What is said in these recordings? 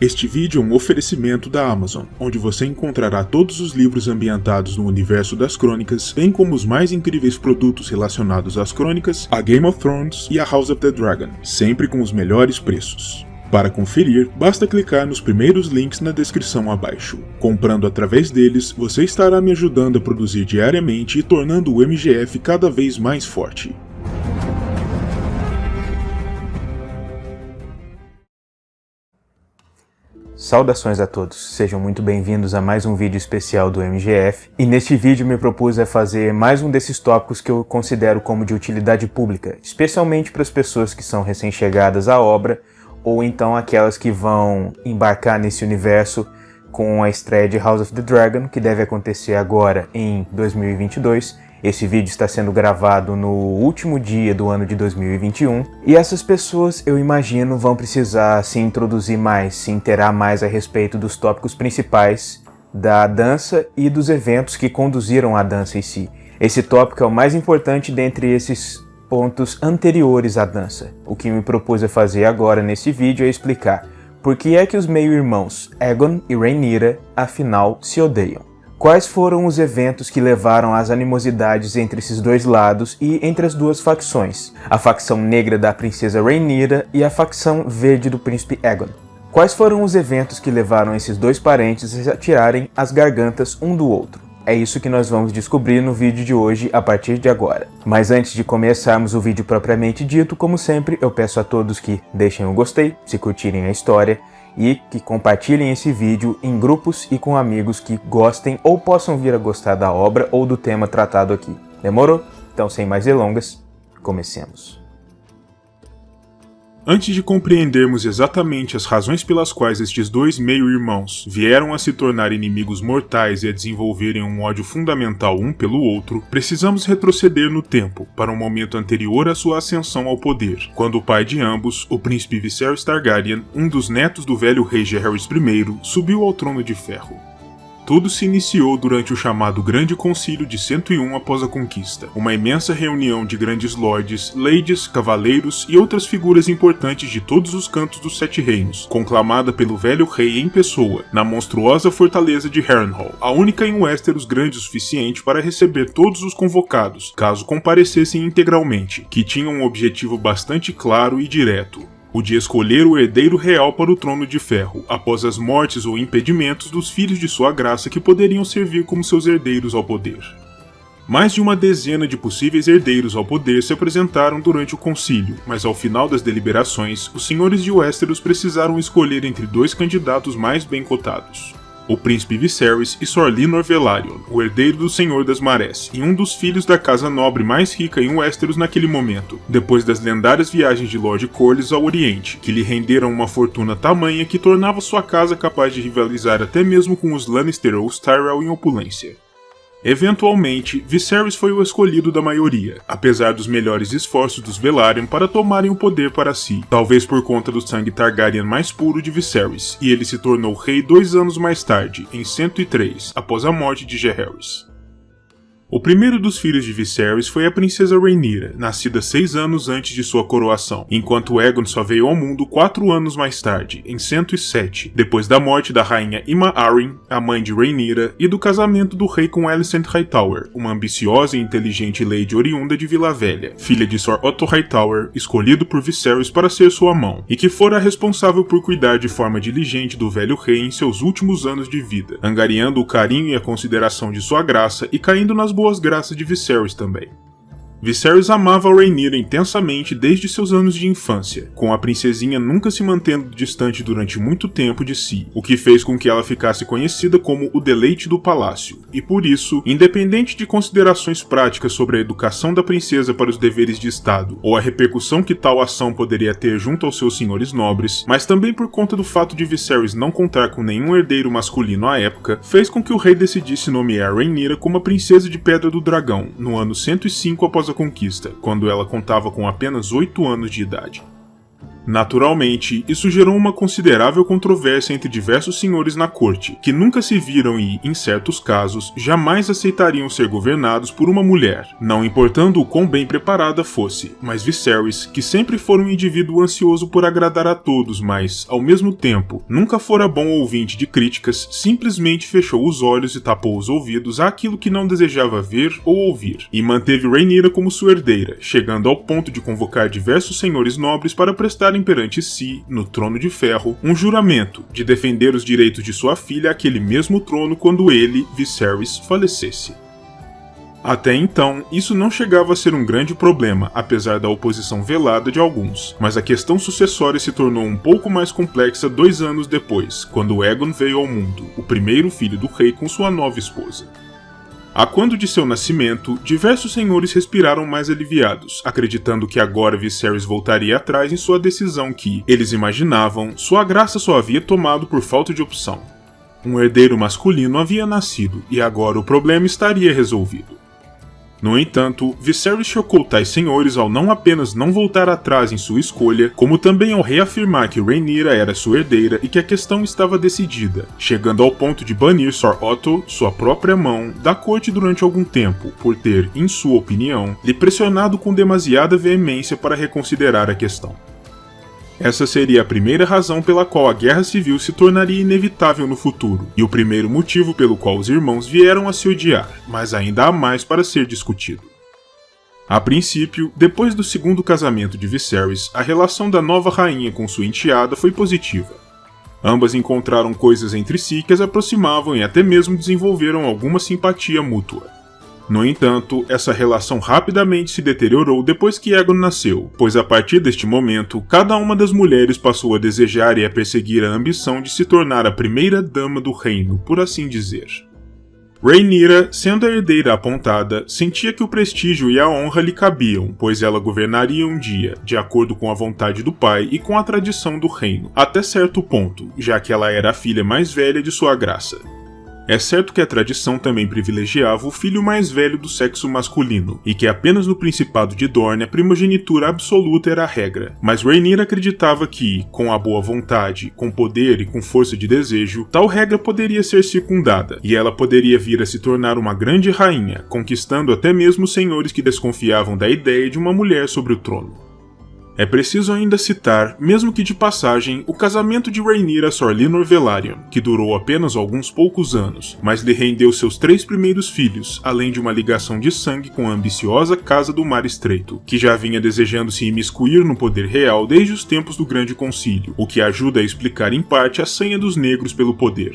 Este vídeo é um oferecimento da Amazon, onde você encontrará todos os livros ambientados no universo das crônicas, bem como os mais incríveis produtos relacionados às crônicas, a Game of Thrones e a House of the Dragon, sempre com os melhores preços. Para conferir, basta clicar nos primeiros links na descrição abaixo. Comprando através deles, você estará me ajudando a produzir diariamente e tornando o MGF cada vez mais forte. Saudações a todos, sejam muito bem-vindos a mais um vídeo especial do MGF, e neste vídeo me propus a fazer mais um desses tópicos que eu considero como de utilidade pública, especialmente para as pessoas que são recém-chegadas à obra, ou então aquelas que vão embarcar nesse universo com a estreia de House of the Dragon, que deve acontecer agora em 2022, Esse vídeo está sendo gravado no último dia do ano de 2021 e essas pessoas, eu imagino, vão precisar se introduzir mais, se inteirar mais a respeito dos tópicos principais da dança e dos eventos que conduziram à dança em si. Esse tópico é o mais importante dentre esses pontos anteriores à dança. O que me propus a fazer agora nesse vídeo é explicar por que é que os meio-irmãos Aegon e Rhaenyra, afinal, se odeiam. Quais foram os eventos que levaram às animosidades entre esses dois lados e entre as duas facções, a facção negra da princesa Rhaenyra e a facção verde do príncipe Aegon? Quais foram os eventos que levaram esses dois parentes a tirarem as gargantas um do outro? É isso que nós vamos descobrir no vídeo de hoje a partir de agora. Mas antes de começarmos o vídeo propriamente dito, como sempre, eu peço a todos que deixem um gostei, se curtirem a história, e que compartilhem esse vídeo em grupos e com amigos que gostem ou possam vir a gostar da obra ou do tema tratado aqui. Demorou? Então, sem mais delongas, comecemos. Antes de compreendermos exatamente as razões pelas quais estes dois meio-irmãos vieram a se tornar inimigos mortais e a desenvolverem um ódio fundamental um pelo outro, precisamos retroceder no tempo, para um momento anterior à sua ascensão ao poder, quando o pai de ambos, o príncipe Viserys Targaryen, um dos netos do velho rei Jaehaerys I, subiu ao trono de ferro. Tudo se iniciou durante o chamado Grande Concílio de 101 após a conquista, uma imensa reunião de grandes lordes, ladies, cavaleiros e outras figuras importantes de todos os cantos dos Sete Reinos, conclamada pelo velho rei em pessoa, na monstruosa fortaleza de Harrenhal, a única em Westeros grande o suficiente para receber todos os convocados, caso comparecessem integralmente, que tinham um objetivo bastante claro e direto: o de escolher o herdeiro real para o trono de ferro, após as mortes ou impedimentos dos filhos de sua graça que poderiam servir como seus herdeiros ao poder. Mais de uma dezena de possíveis herdeiros ao poder se apresentaram durante o concílio, mas ao final das deliberações, os senhores de Westeros precisaram escolher entre dois candidatos mais bem cotados: o príncipe Viserys e Sor Lynor Velaryon, o herdeiro do Senhor das Marés, e um dos filhos da casa nobre mais rica em Westeros naquele momento, depois das lendárias viagens de Lord Corlys ao Oriente, que lhe renderam uma fortuna tamanha que tornava sua casa capaz de rivalizar até mesmo com os Lannister ou os Tyrell em opulência. Eventualmente, Viserys foi o escolhido da maioria, apesar dos melhores esforços dos Velaryon para tomarem o poder para si, talvez por conta do sangue Targaryen mais puro de Viserys, e ele se tornou rei 2 anos mais tarde, em 103, após a morte de Jaehaerys. O primeiro dos filhos de Viserys foi a princesa Rhaenyra, nascida 6 anos antes de sua coroação, enquanto Aegon só veio ao mundo 4 anos mais tarde, em 107, depois da morte da rainha Aemma Arryn, a mãe de Rhaenyra, e do casamento do rei com Alicent Hightower, uma ambiciosa e inteligente lady oriunda de Vila Velha, filha de Sir Otto Hightower, escolhido por Viserys para ser sua mão, e que fora responsável por cuidar de forma diligente do velho rei em seus últimos anos de vida, angariando o carinho e a consideração de sua graça e caindo nas boas graças de Viserys também. Viserys amava Rhaenyra intensamente desde seus anos de infância, com a princesinha nunca se mantendo distante durante muito tempo de si, o que fez com que ela ficasse conhecida como o deleite do palácio, e por isso, independente de considerações práticas sobre a educação da princesa para os deveres de estado, ou a repercussão que tal ação poderia ter junto aos seus senhores nobres, mas também por conta do fato de Viserys não contar com nenhum herdeiro masculino à época, fez com que o rei decidisse nomear Rhaenyra como a princesa de Pedra do Dragão, no ano 105 após a conquista, quando ela contava com apenas 8 anos de idade. Naturalmente, isso gerou uma considerável controvérsia entre diversos senhores na corte, que nunca se viram e, em certos casos, jamais aceitariam ser governados por uma mulher, não importando o quão bem preparada fosse, mas Viserys, que sempre foi um indivíduo ansioso por agradar a todos, mas, ao mesmo tempo, nunca fora bom ouvinte de críticas, simplesmente fechou os olhos e tapou os ouvidos àquilo que não desejava ver ou ouvir, e manteve Rhaenyra como sua herdeira, chegando ao ponto de convocar diversos senhores nobres para prestar perante si, no Trono de Ferro, um juramento de defender os direitos de sua filha àquele mesmo trono quando ele, Viserys, falecesse. Até então, isso não chegava a ser um grande problema, apesar da oposição velada de alguns, mas a questão sucessória se tornou um pouco mais complexa 2 anos depois, quando Aegon veio ao mundo, o primeiro filho do rei com sua nova esposa. A quando de seu nascimento, diversos senhores respiraram mais aliviados, acreditando que agora Viserys voltaria atrás em sua decisão que, eles imaginavam, sua graça só havia tomado por falta de opção. Um herdeiro masculino havia nascido, e agora o problema estaria resolvido. No entanto, Viserys chocou tais senhores ao não apenas não voltar atrás em sua escolha, como também ao reafirmar que Rhaenyra era sua herdeira e que a questão estava decidida, chegando ao ponto de banir Sir Otto, sua própria mão, da corte durante algum tempo, por ter, em sua opinião, lhe pressionado com demasiada veemência para reconsiderar a questão. Essa seria a primeira razão pela qual a guerra civil se tornaria inevitável no futuro, e o primeiro motivo pelo qual os irmãos vieram a se odiar, mas ainda há mais para ser discutido. A princípio, depois do segundo casamento de Viserys, a relação da nova rainha com sua enteada foi positiva. Ambas encontraram coisas entre si que as aproximavam e até mesmo desenvolveram alguma simpatia mútua. No entanto, essa relação rapidamente se deteriorou depois que Aegon nasceu, pois a partir deste momento, cada uma das mulheres passou a desejar e a perseguir a ambição de se tornar a primeira dama do reino, por assim dizer. Rhaenyra, sendo a herdeira apontada, sentia que o prestígio e a honra lhe cabiam, pois ela governaria um dia, de acordo com a vontade do pai e com a tradição do reino, até certo ponto, já que ela era a filha mais velha de sua graça. É certo que a tradição também privilegiava o filho mais velho do sexo masculino, e que apenas no Principado de Dorne a primogenitura absoluta era a regra, mas Rhaenyra acreditava que, com a boa vontade, com poder e com força de desejo, tal regra poderia ser circundada, e ela poderia vir a se tornar uma grande rainha, conquistando até mesmo os senhores que desconfiavam da ideia de uma mulher sobre o trono. É preciso ainda citar, mesmo que de passagem, o casamento de Rhaenyra a Sir Lyonor Velaryon, que durou apenas alguns poucos anos, mas lhe rendeu seus 3 primeiros filhos, além de uma ligação de sangue com a ambiciosa Casa do Mar Estreito, que já vinha desejando se imiscuir no poder real desde os tempos do Grande Concílio, o que ajuda a explicar em parte a sanha dos negros pelo poder.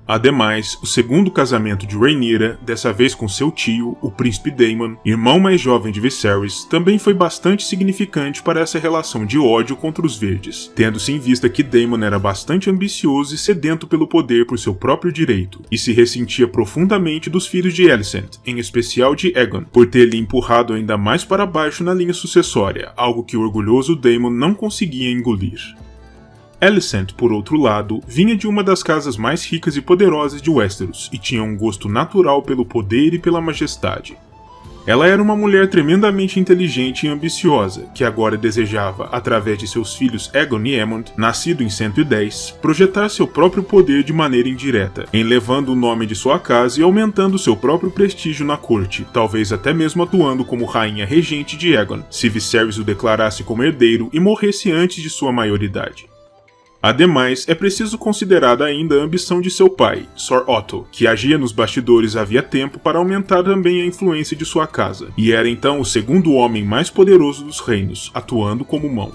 Ademais, o segundo casamento de Rhaenyra, dessa vez com seu tio, o príncipe Daemon, irmão mais jovem de Viserys, também foi bastante significante para essa relação de ódio contra os Verdes, tendo-se em vista que Daemon era bastante ambicioso e sedento pelo poder por seu próprio direito, e se ressentia profundamente dos filhos de Alicent, em especial de Aegon, por ter lhe empurrado ainda mais para baixo na linha sucessória, algo que o orgulhoso Daemon não conseguia engolir. Alicent, por outro lado, vinha de uma das casas mais ricas e poderosas de Westeros e tinha um gosto natural pelo poder e pela majestade. Ela era uma mulher tremendamente inteligente e ambiciosa, que agora desejava, através de seus filhos Aegon e Aemond, nascido em 110, projetar seu próprio poder de maneira indireta, elevando o nome de sua casa e aumentando seu próprio prestígio na corte, talvez até mesmo atuando como rainha regente de Aegon, se Viserys o declarasse como herdeiro e morresse antes de sua maioridade. Ademais, é preciso considerar ainda a ambição de seu pai, Sir Otto, que agia nos bastidores havia tempo para aumentar também a influência de sua casa, e era então o segundo homem mais poderoso dos reinos, atuando como mão.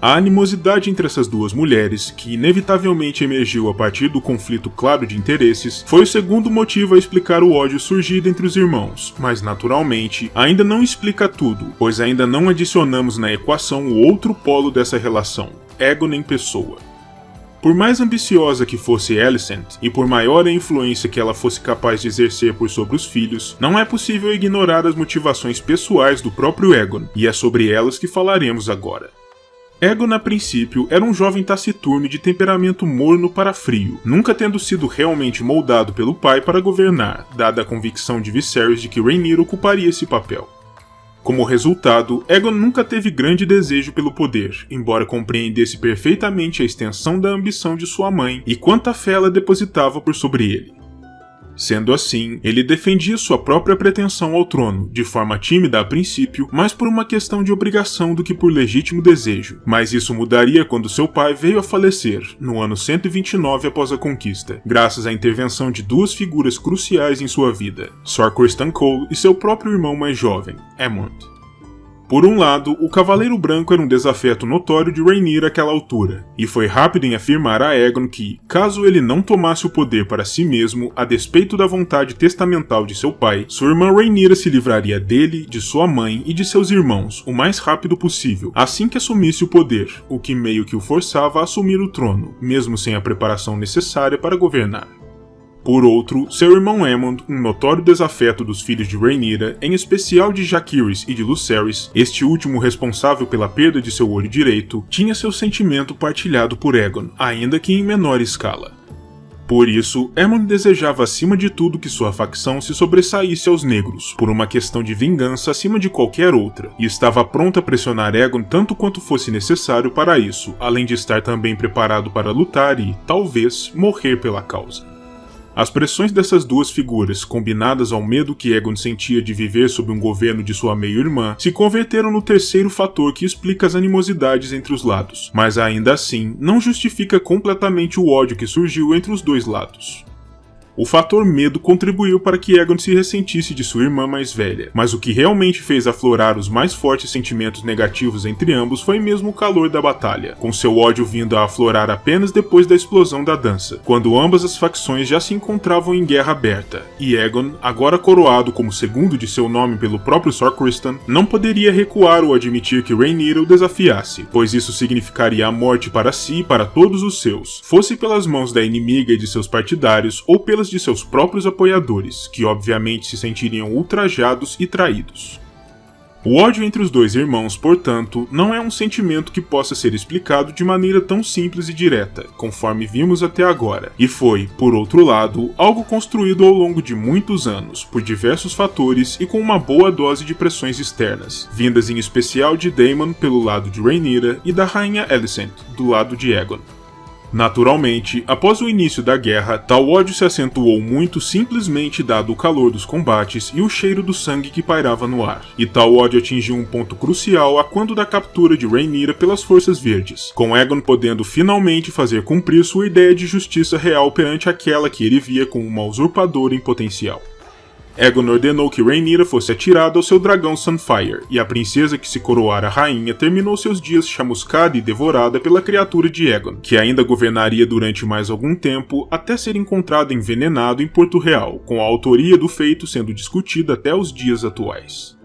A animosidade entre essas duas mulheres, que inevitavelmente emergiu a partir do conflito claro de interesses, foi o segundo motivo a explicar o ódio surgido entre os irmãos, mas naturalmente ainda não explica tudo, pois ainda não adicionamos na equação o outro polo dessa relação, Aegon em pessoa. Por mais ambiciosa que fosse Alicent, e por maior a influência que ela fosse capaz de exercer por sobre os filhos, não é possível ignorar as motivações pessoais do próprio Aegon, e é sobre elas que falaremos agora. Aegon, a princípio, era um jovem taciturno de temperamento morno para frio, nunca tendo sido realmente moldado pelo pai para governar, dada a convicção de Viserys de que Rhaenyra ocuparia esse papel. Como resultado, Aegon nunca teve grande desejo pelo poder, embora compreendesse perfeitamente a extensão da ambição de sua mãe e quanta fé ela depositava por sobre ele. Sendo assim, ele defendia sua própria pretensão ao trono, de forma tímida a princípio, mais por uma questão de obrigação do que por legítimo desejo. Mas isso mudaria quando seu pai veio a falecer, no ano 129 após a conquista, graças à intervenção de duas figuras cruciais em sua vida, Sir Criston Cole e seu próprio irmão mais jovem, Aemond. Por um lado, o Cavaleiro Branco era um desafeto notório de Rhaenyra àquela altura, e foi rápido em afirmar a Aegon que, caso ele não tomasse o poder para si mesmo, a despeito da vontade testamental de seu pai, sua irmã Rhaenyra se livraria dele, de sua mãe e de seus irmãos o mais rápido possível, assim que assumisse o poder, o que meio que o forçava a assumir o trono, mesmo sem a preparação necessária para governar. Por outro, seu irmão Aemond, um notório desafeto dos filhos de Rhaenyra, em especial de Jaehaerys e de Lucerys, este último responsável pela perda de seu olho direito, tinha seu sentimento partilhado por Aegon, ainda que em menor escala. Por isso, Aemond desejava acima de tudo que sua facção se sobressaísse aos negros, por uma questão de vingança acima de qualquer outra, e estava pronto a pressionar Aegon tanto quanto fosse necessário para isso, além de estar também preparado para lutar e, talvez, morrer pela causa. As pressões dessas duas figuras, combinadas ao medo que Aegon sentia de viver sob um governo de sua meio-irmã, se converteram no terceiro fator que explica as animosidades entre os lados, mas ainda assim não justifica completamente o ódio que surgiu entre os dois lados. O fator medo contribuiu para que Aegon se ressentisse de sua irmã mais velha, mas o que realmente fez aflorar os mais fortes sentimentos negativos entre ambos foi mesmo o calor da batalha, com seu ódio vindo a aflorar apenas depois da explosão da dança, quando ambas as facções já se encontravam em guerra aberta, e Aegon, agora coroado como segundo de seu nome pelo próprio Sir Criston, não poderia recuar ou admitir que Rhaenyra o desafiasse, pois isso significaria a morte para si e para todos os seus, fosse pelas mãos da inimiga e de seus partidários ou pelas de seus próprios apoiadores, que obviamente se sentiriam ultrajados e traídos. O ódio entre os dois irmãos, portanto, não é um sentimento que possa ser explicado de maneira tão simples e direta, conforme vimos até agora, e foi, por outro lado, algo construído ao longo de muitos anos, por diversos fatores e com uma boa dose de pressões externas, vindas em especial de Daemon pelo lado de Rhaenyra e da rainha Alicent, do lado de Aegon. Naturalmente, após o início da guerra, tal ódio se acentuou muito simplesmente dado o calor dos combates e o cheiro do sangue que pairava no ar, e tal ódio atingiu um ponto crucial a quando da captura de Rhaenyra pelas Forças Verdes, com Aegon podendo finalmente fazer cumprir sua ideia de justiça real perante aquela que ele via como uma usurpadora em potencial. Aegon ordenou que Rhaenyra fosse atirada ao seu dragão Sunfyre, e a princesa que se coroara rainha terminou seus dias chamuscada e devorada pela criatura de Aegon, que ainda governaria durante mais algum tempo até ser encontrado envenenado em Porto Real, com a autoria do feito sendo discutida até os dias atuais.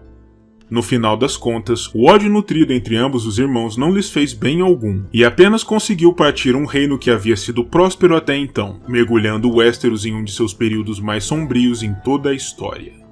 No final das contas, o ódio nutrido entre ambos os irmãos não lhes fez bem algum, e apenas conseguiu partir um reino que havia sido próspero até então, mergulhando Westeros em um de seus períodos mais sombrios em toda a história.